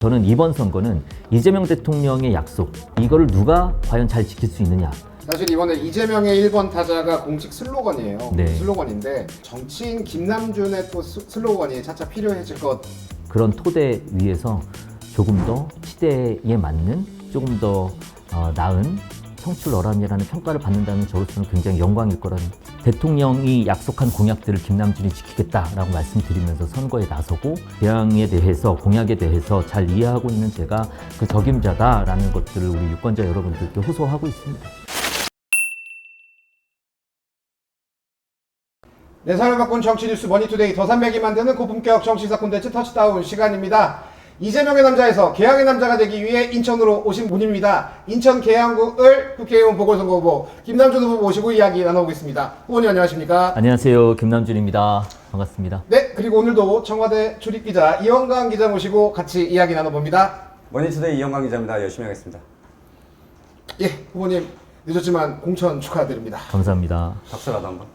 저는 이번 선거는 이재명 대통령의 약속, 이거를 누가 과연 잘 지킬 수 있느냐. 사실 이번에 이재명의 1번 타자가 공식 슬로건이에요. 네. 슬로건인데 정치인 김남준의 또 슬로건이 차차 필요해질 것. 그런 토대 위에서 조금 더 시대에 맞는, 조금 더 나은 성출어람이라는 평가를 받는다면 저로서는 굉장히 영광일 거라는, 대통령이 약속한 공약들을 김남준이 지키겠다라고 말씀드리면서 선거에 나서고 대항에 대해서, 공약에 대해서 잘 이해하고 있는 제가 그 적임자다라는 것들을 우리 유권자 여러분들께 호소하고 있습니다. 내 삶을 바꾼 정치 뉴스 머니투데이, 더 산맥이 만드는 고품격 정치사 콘텐츠 터치다운 시간입니다. 이재명의 남자에서 개항의 남자가 되기 위해 인천으로 오신 분입니다. 인천 계양구을 국회의원 보궐선거 후보 김남준 후보 모시고 이야기 나눠보겠습니다. 후보님 안녕하십니까? 안녕하세요. 김남준입니다. 반갑습니다. 네, 그리고 오늘도 청와대 출입기자 이영광 기자 모시고 같이 이야기 나눠봅니다. 머니투데이 이영광 기자입니다. 열심히 하겠습니다. 예, 후보님 늦었지만 공천 축하드립니다. 감사합니다. 박수라도 한번.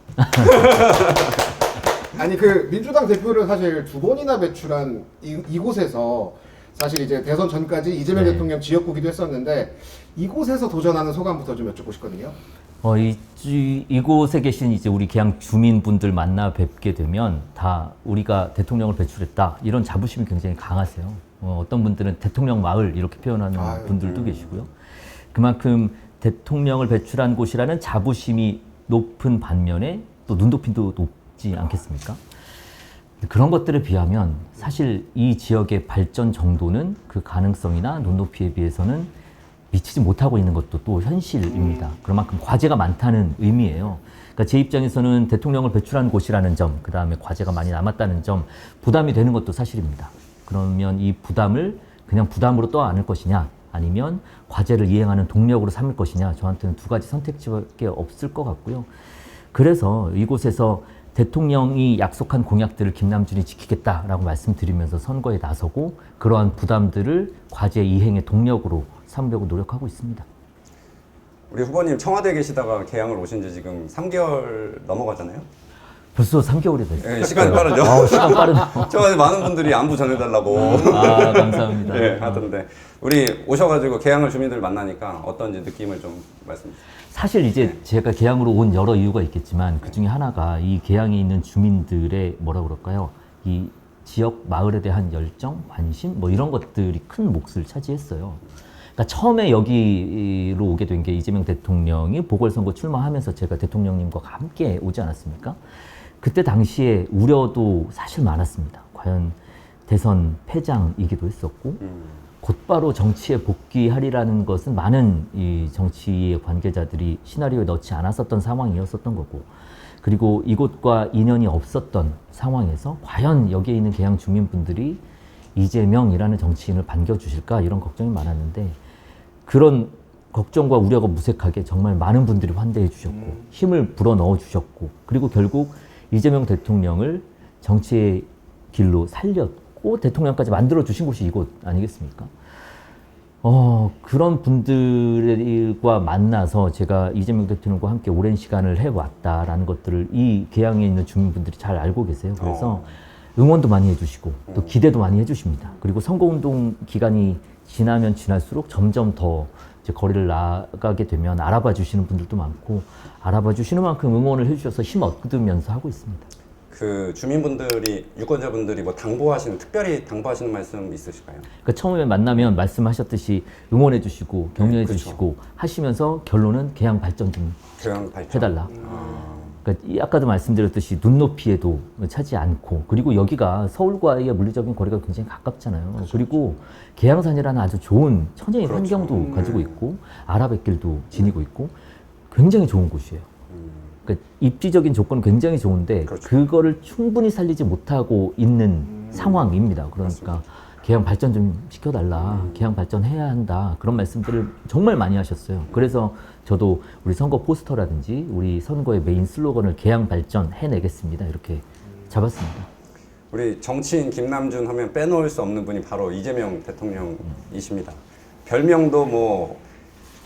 아니 그 민주당 대표를 사실 두 번이나 배출한 이곳에서 사실 이제 대선 전까지 이재명 네. 대통령 지역구기도 했었는데 이곳에서 도전하는 소감부터 좀 여쭙고 싶거든요. 이곳에 계신 이제 우리 계양 주민분들 만나 뵙게 되면 다 우리가 대통령을 배출했다 이런 자부심이 굉장히 강하세요. 어떤 분들은 대통령 마을 이렇게 표현하는 분들도 계시고요. 그만큼 대통령을 배출한 곳이라는 자부심이 높은 반면에 또 눈높이도 높지 않겠습니까? 그런 것들에 비하면 사실 이 지역의 발전 정도는 그 가능성이나 눈높이에 비해서는 미치지 못하고 있는 것도 또 현실입니다. 그만큼 과제가 많다는 의미예요. 그러니까 제 입장에서는 대통령을 배출한 곳이라는 점, 그 다음에 과제가 많이 남았다는 점, 부담이 되는 것도 사실입니다. 그러면 이 부담을 그냥 부담으로 떠안을 것이냐, 아니면 과제를 이행하는 동력으로 삼을 것이냐, 저한테는 두 가지 선택지밖에 없을 것 같고요. 그래서 이곳에서 대통령이 약속한 공약들을 김남준이 지키겠다라고 말씀드리면서 선거에 나서고 그러한 부담들을 과제 이행의 동력으로 삼으려고 노력하고 있습니다. 우리 후보님 청와대에 계시다가 개항을 오신 지 지금 3개월 넘어가잖아요. 벌써 3개월이 됐어요. 네, 시간이 빠르죠. 시간 빠르네. 청와대 많은 분들이 안부 전해달라고 감사합니다. 네, 하던데 우리 오셔가지고 개항을 주민들 만나니까 어떤지 느낌을 좀 말씀해 주세요. 사실 이제 제가 계양으로 온 여러 이유가 있겠지만 그 중에 하나가 이 계양에 있는 주민들의 뭐라 그럴까요? 이 지역 마을에 대한 열정, 관심 뭐 이런 것들이 큰 몫을 차지했어요. 그러니까 처음에 여기로 오게 된 게 이재명 대통령이 보궐선거 출마하면서 제가 대통령님과 함께 오지 않았습니까? 그때 당시에 우려도 사실 많았습니다. 과연 대선 패장이기도 했었고 곧바로 정치에 복귀하리라는 것은 많은 이 정치의 관계자들이 시나리오에 넣지 않았었던 상황이었었던 거고, 그리고 이곳과 인연이 없었던 상황에서 과연 여기에 있는 계양 주민분들이 이재명이라는 정치인을 반겨주실까 이런 걱정이 많았는데, 그런 걱정과 우려가 무색하게 정말 많은 분들이 환대해 주셨고 힘을 불어넣어 주셨고, 그리고 결국 이재명 대통령을 정치의 길로 살렸고 대통령까지 만들어 주신 곳이 이곳 아니겠습니까? 그런 분들과 만나서 제가 이재명 대통령과 함께 오랜 시간을 해왔다라는 것들을 이 계양에 있는 주민분들이 잘 알고 계세요. 그래서 응원도 많이 해주시고 또 기대도 많이 해주십니다. 그리고 선거운동 기간이 지나면 지날수록 점점 더 이제 거리를 나가게 되면 알아봐 주시는 분들도 많고, 알아봐 주시는 만큼 응원을 해주셔서 힘 얻으면서 하고 있습니다. 그 주민분들이, 유권자분들이 뭐 특별히 당부하시는 말씀 있으실까요? 그러니까 처음에 만나면 말씀하셨듯이 응원해 주시고 격려해 주시고 하시면서 결론은 계양 발전 좀 개항 발전. 해달라. 그러니까 아까도 말씀드렸듯이 눈높이에도 차지 않고, 그리고 여기가 서울과의 물리적인 거리가 굉장히 가깝잖아요. 그리고 계양산이라는 아주 좋은 천혜의 환경도 가지고 있고 아라뱃길도 지니고 있고 굉장히 좋은 곳이에요. 그러니까 입지적인 조건은 굉장히 좋은데 그거를 충분히 살리지 못하고 있는 상황입니다. 그러니까 계양 발전 좀 시켜달라, 계양 발전해야 한다, 그런 말씀들을 정말 많이 하셨어요. 그래서 저도 우리 선거 포스터라든지 우리 선거의 메인 슬로건을 계양 발전 해내겠습니다 이렇게 잡았습니다. 우리 정치인 김남준 하면 빼놓을 수 없는 분이 바로 이재명 대통령이십니다. 별명도 뭐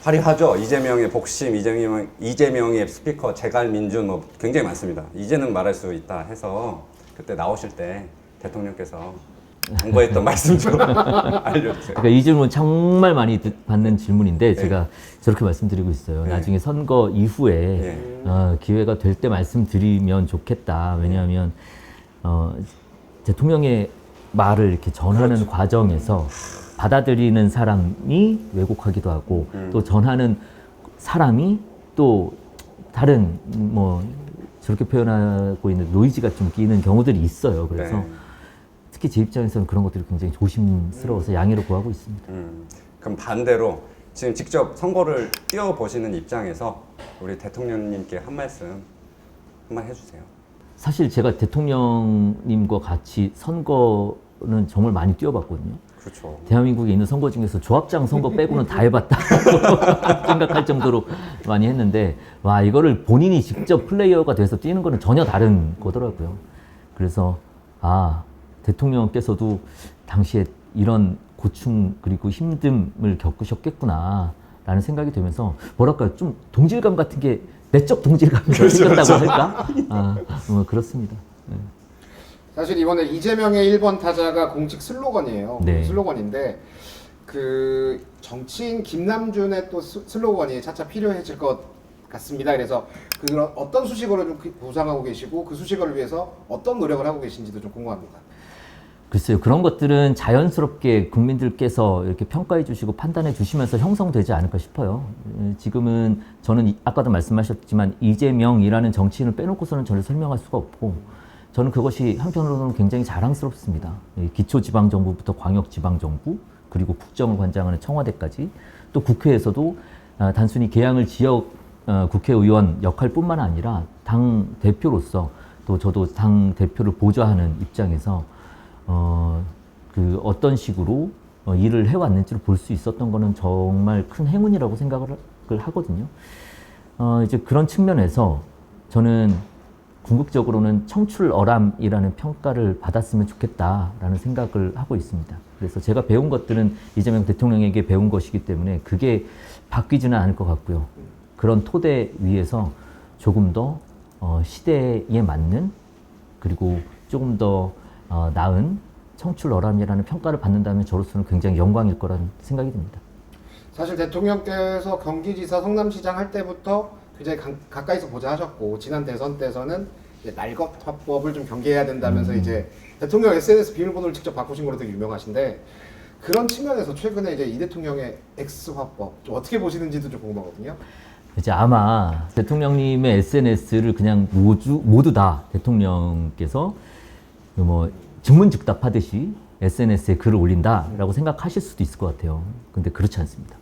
화려하죠. 이재명의 복심, 이재명의 스피커, 제갈민준 뭐 굉장히 많습니다. 이제는 말할 수 있다 해서 그때 나오실 때 대통령께서 공부했던 말씀 좀 알려주세요. 그러니까 이 질문 정말 많이 받는 질문인데 제가 저렇게 말씀드리고 있어요. 나중에 선거 이후에 기회가 될 때 말씀드리면 좋겠다. 왜냐하면 대통령의 말을 이렇게 전하는 과정에서 받아들이는 사람이 왜곡하기도 하고 또 전하는 사람이 또 다른 뭐 저렇게 표현하고 있는 노이즈가 좀 끼는 경우들이 있어요. 그래서 네. 특히 제 입장에서는 그런 것들이 굉장히 조심스러워서 양해를 구하고 있습니다. 그럼 반대로 지금 직접 선거를 뛰어보시는 입장에서 우리 대통령님께 한 말씀 한번 해주세요. 사실 제가 대통령님과 같이 선거는 정말 많이 뛰어봤거든요. 그렇죠. 대한민국에 있는 선거 중에서 조합장 선거 빼고는 다 해봤다 생각할 정도로 많이 했는데 와 이거를 본인이 직접 플레이어가 돼서 뛰는 거는 전혀 다른 거더라고요. 그래서 아 대통령께서도 당시에 이런 고충 그리고 힘듦을 겪으셨겠구나 라는 생각이 들면서 뭐랄까 좀 동질감 같은 게 내적 동질감이 생겼다고 할까? 뭐 그렇습니다. 네. 사실 이번에 이재명의 1번 타자가 공식 슬로건이에요. 네. 슬로건인데 그 정치인 김남준의 또 슬로건이 차차 필요해질 것 같습니다. 그래서 그런 어떤 수식어를 좀 구상하고 계시고 그 수식어를 위해서 어떤 노력을 하고 계신지도 좀 궁금합니다. 글쎄요. 그런 것들은 자연스럽게 국민들께서 이렇게 평가해 주시고 판단해 주시면서 형성되지 않을까 싶어요. 지금은 저는 아까도 말씀하셨지만 이재명이라는 정치인을 빼놓고서는 저를 설명할 수가 없고 저는 그것이 한편으로는 굉장히 자랑스럽습니다. 기초지방정부부터 광역지방정부 그리고 국정을 관장하는 청와대까지 또 국회에서도 단순히 개항을 지역 국회의원 역할뿐만 아니라 당 대표로서 또 저도 당 대표를 보좌하는 입장에서 그 어떤 식으로 일을 해왔는지를 볼 수 있었던 거는 정말 큰 행운이라고 생각을 하거든요. 이제 그런 측면에서 저는 궁극적으로는 청출어람이라는 평가를 받았으면 좋겠다라는 생각을 하고 있습니다. 그래서 제가 배운 것들은 이재명 대통령에게 배운 것이기 때문에 그게 바뀌지는 않을 것 같고요. 그런 토대 위에서 조금 더 시대에 맞는 그리고 조금 더 나은 청출어람이라는 평가를 받는다면 저로서는 굉장히 영광일 거라는 생각이 듭니다. 사실 대통령께서 경기지사 성남시장 할 때부터 굉장히 가까이서 보자 하셨고 지난 대선 때에서는 이제 날것 화법을 좀 경계해야 된다면서 이제 대통령 SNS 비밀번호를 직접 바꾸신 걸로 되게 유명하신데 그런 측면에서 최근에 이제 이 대통령의 X 화법 좀 어떻게 보시는지도 좀 궁금하거든요. 이제 아마 대통령님의 SNS를 그냥 모두 다 대통령께서 뭐 증문즉답하듯이 SNS에 글을 올린다라고 생각하실 수도 있을 것 같아요. 근데 그렇지 않습니다.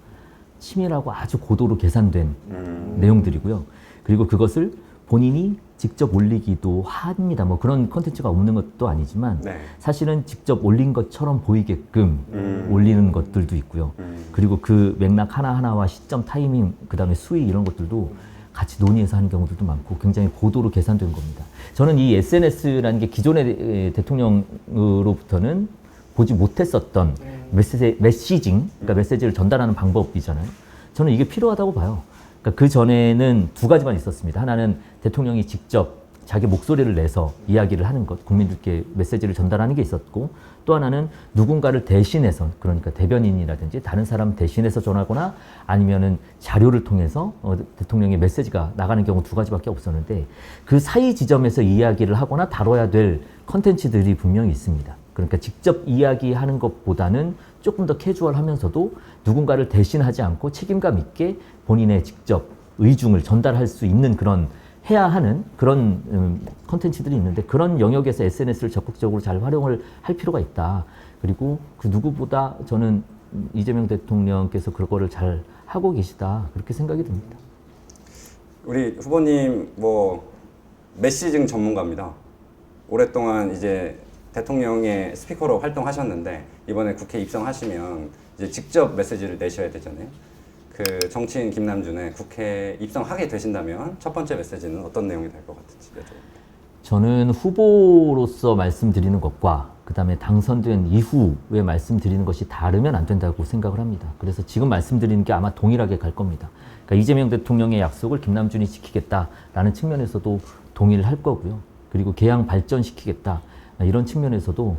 치밀하고 아주 고도로 계산된 내용들이고요. 그리고 그것을 본인이 직접 올리기도 합니다. 뭐 그런 컨텐츠가 없는 것도 아니지만 네. 사실은 직접 올린 것처럼 보이게끔 올리는 것들도 있고요. 그리고 그 맥락 하나하나와 시점, 타이밍, 그 다음에 수위 이런 것들도 같이 논의해서 하는 경우들도 많고 굉장히 고도로 계산된 겁니다. 저는 이 SNS라는 게 기존의 대통령으로부터는 보지 못했었던 메시징, 그러니까 메시지를 전달하는 방법이잖아요. 저는 이게 필요하다고 봐요. 그러니까 그 전에는 두 가지만 있었습니다. 하나는 대통령이 직접 자기 목소리를 내서 이야기를 하는 것, 국민들께 메시지를 전달하는 게 있었고, 또 하나는 누군가를 대신해서, 그러니까 대변인이라든지 다른 사람 대신해서 전하거나 아니면은 자료를 통해서 대통령의 메시지가 나가는 경우 두 가지밖에 없었는데 그 사이 지점에서 이야기를 하거나 다뤄야 될 컨텐츠들이 분명히 있습니다. 그러니까 직접 이야기하는 것보다는 조금 더 캐주얼하면서도 누군가를 대신하지 않고 책임감 있게 본인의 직접 의중을 전달할 수 있는 그런 해야 하는 그런 컨텐츠들이 있는데 그런 영역에서 SNS를 적극적으로 잘 활용을 할 필요가 있다. 그리고 그 누구보다 저는 이재명 대통령께서 그거를 잘 하고 계시다. 그렇게 생각이 듭니다. 우리 후보님 뭐 메시징 전문가입니다. 오랫동안 이제 대통령의 스피커로 활동하셨는데 이번에 국회 입성하시면 이제 직접 메시지를 내셔야 되잖아요. 그 정치인 김남준의 국회 입성하게 되신다면 첫 번째 메시지는 어떤 내용이 될 것 같은지 여쭤봅니다. 저는 후보로서 말씀드리는 것과 그 다음에 당선된 이후에 말씀드리는 것이 다르면 안 된다고 생각을 합니다. 그래서 지금 말씀드리는 게 아마 동일하게 갈 겁니다. 그러니까 이재명 대통령의 약속을 김남준이 지키겠다라는 측면에서도 동의를 할 거고요. 그리고 개항 발전시키겠다. 이런 측면에서도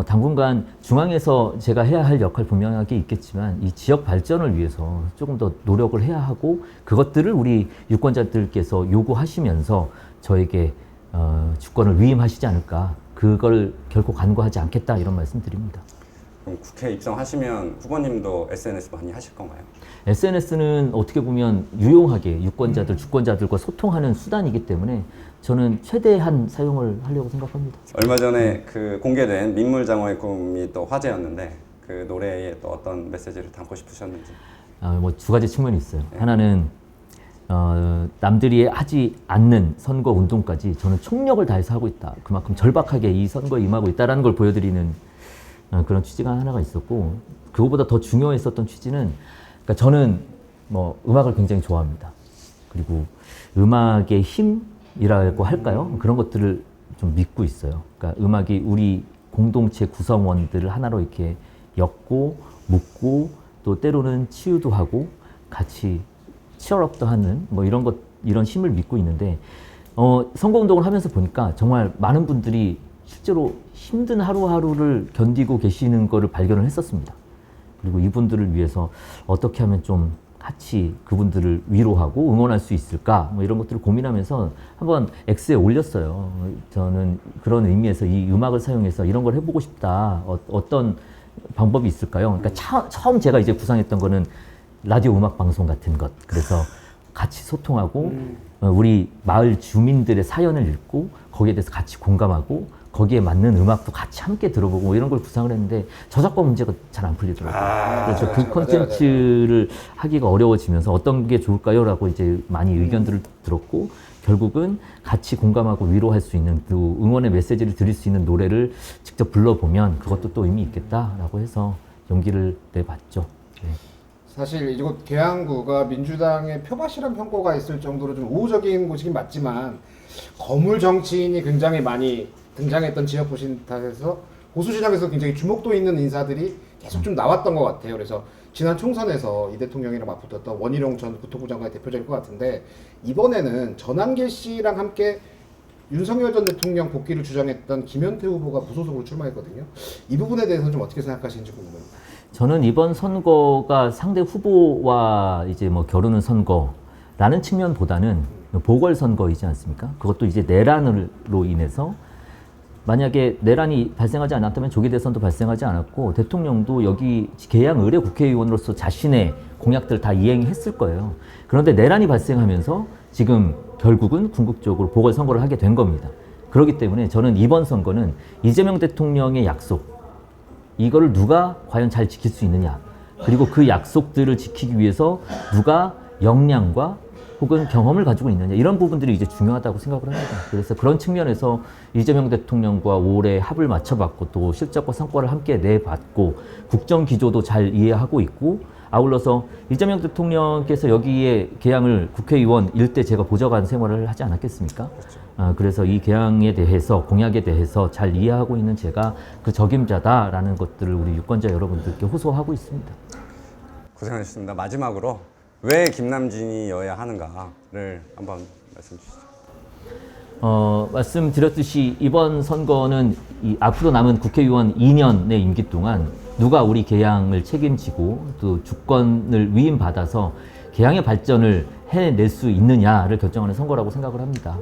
당분간 중앙에서 제가 해야 할 역할 분명하게 있겠지만 이 지역 발전을 위해서 조금 더 노력을 해야 하고 그것들을 우리 유권자들께서 요구하시면서 저에게 주권을 위임하시지 않을까. 그걸 결코 간과하지 않겠다 이런 말씀드립니다. 그럼 국회 입성하시면 후보님도 SNS 많이 하실 건가요? SNS는 어떻게 보면 유용하게 유권자들, 주권자들과 소통하는 수단이기 때문에 저는 최대한 사용을 하려고 생각합니다. 얼마 전에 그 공개된 민물장어의 꿈이 또 화제였는데 그 노래에 또 어떤 메시지를 담고 싶으셨는지. 뭐 두 가지 측면이 있어요. 하나는 남들이 하지 않는 선거 운동까지 저는 총력을 다해서 하고 있다. 그만큼 절박하게 이 선거에 임하고 있다는 걸 보여드리는 그런 취지가 하나가 있었고 그거보다 더 중요했었던 취지는 그러니까 저는 뭐 음악을 굉장히 좋아합니다. 그리고 음악의 힘이라고 할까요? 그런 것들을 좀 믿고 있어요. 그러니까 음악이 우리 공동체 구성원들을 하나로 이렇게 엮고 묶고 또 때로는 치유도 하고 같이 치열업도 하는 뭐 이런 힘을 믿고 있는데 선거운동을 하면서 보니까 정말 많은 분들이 실제로 힘든 하루하루를 견디고 계시는 거를 발견을 했었습니다. 그리고 이분들을 위해서 어떻게 하면 좀 같이 그분들을 위로하고 응원할 수 있을까 뭐 이런 것들을 고민하면서 한번 X에 올렸어요. 저는 그런 의미에서 이 음악을 사용해서 이런 걸 해보고 싶다. 어떤 방법이 있을까요? 그러니까 처음 제가 이제 구상했던 거는 라디오 음악 방송 같은 것. 그래서 같이 소통하고 우리 마을 주민들의 사연을 읽고 거기에 대해서 같이 공감하고 거기에 맞는 음악도 같이 함께 들어보고 뭐 이런 걸 구상을 했는데 저작권 문제가 잘 안 풀리더라고요. 그래서 그 콘텐츠를 하기가 어려워지면서 어떤 게 좋을까요? 라고 이제 많이 의견들을 들었고 결국은 같이 공감하고 위로할 수 있는 또 응원의 메시지를 드릴 수 있는 노래를 직접 불러보면 그것도 또 의미 있겠다라고 해서 용기를 내봤죠. 네. 사실 이곳 계양구가 민주당의 표밭이란 평가가 있을 정도로 좀 우호적인 곳이긴 맞지만 거물 정치인이 굉장히 많이 등장했던 지역 보신 탓에서 보수 진영에서 굉장히 주목도 있는 인사들이 계속 좀 나왔던 것 같아요. 그래서 지난 총선에서 이 대통령이랑 맞붙었던 원희룡 전 국토부 장관이 대표적일 것 같은데 이번에는 전한길 씨랑 함께 윤석열 전 대통령 복귀를 주장했던 김현태 후보가 무소속으로 출마했거든요. 이 부분에 대해서는 좀 어떻게 생각하시는지 궁금합니다. 저는 이번 선거가 상대 후보와 이제 뭐 겨루는 선거라는 측면보다는 보궐선거이지 않습니까? 그것도 이제 내란으로 인해서 만약에 내란이 발생하지 않았다면 조기 대선도 발생하지 않았고 대통령도 여기 계양 의뢰 국회의원으로서 자신의 공약들 다 이행했을 거예요. 그런데 내란이 발생하면서 지금 결국은 궁극적으로 보궐선거를 하게 된 겁니다. 그렇기 때문에 저는 이번 선거는 이재명 대통령의 약속 이거를 누가 과연 잘 지킬 수 있느냐 그리고 그 약속들을 지키기 위해서 누가 역량과 혹은 경험을 가지고 있느냐 이런 부분들이 이제 중요하다고 생각을 합니다. 그래서 그런 측면에서 이재명 대통령과 올해 합을 맞춰봤고 또 실적과 성과를 함께 내봤고 국정 기조도 잘 이해하고 있고 아울러서 이재명 대통령께서 여기에 계양을 국회의원 일대 제가 보좌관 생활을 하지 않았겠습니까? 그래서 이 계양에 대해서 공약에 대해서 잘 이해하고 있는 제가 그 적임자다라는 것들을 우리 유권자 여러분들께 호소하고 있습니다. 고생하셨습니다. 마지막으로 왜 김남진이어야 하는가를 한번 말씀 주시죠. 말씀드렸듯이 이번 선거는 이 앞으로 남은 국회의원 2년의 임기 동안 누가 우리 계양을 책임지고 또 주권을 위임받아서 계양의 발전을 해낼 수 있느냐를 결정하는 선거라고 생각을 합니다.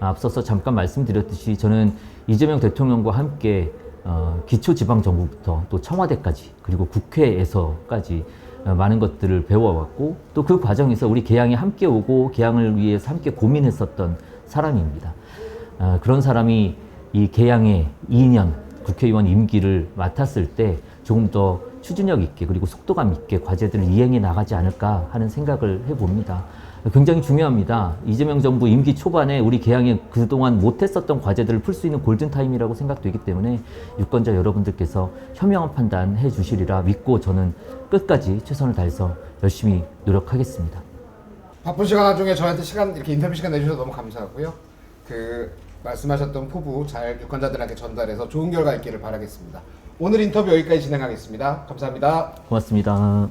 앞서서 잠깐 말씀드렸듯이 저는 이재명 대통령과 함께 기초지방정부부터 또 청와대까지 그리고 국회에서까지 많은 것들을 배워왔고 또 그 과정에서 우리 계양에 함께 오고 계양을 위해서 함께 고민했었던 사람입니다. 그런 사람이 이 계양의 2년 국회의원 임기를 맡았을 때 조금 더 추진력 있게 그리고 속도감 있게 과제들을 이행해 나가지 않을까 하는 생각을 해봅니다. 굉장히 중요합니다. 이재명 정부 임기 초반에 우리 계양에 그동안 못했었던 과제들을 풀 수 있는 골든타임이라고 생각되기 때문에 유권자 여러분들께서 현명한 판단 해 주시리라 믿고 저는 끝까지 최선을 다해서 열심히 노력하겠습니다. 바쁜 시간 중에 저한테 이렇게 인터뷰 시간 내주셔서 너무 감사하고요. 말씀하셨던 포부 잘 유권자들한테 전달해서 좋은 결과 있기를 바라겠습니다. 오늘 인터뷰 여기까지 진행하겠습니다. 감사합니다. 고맙습니다.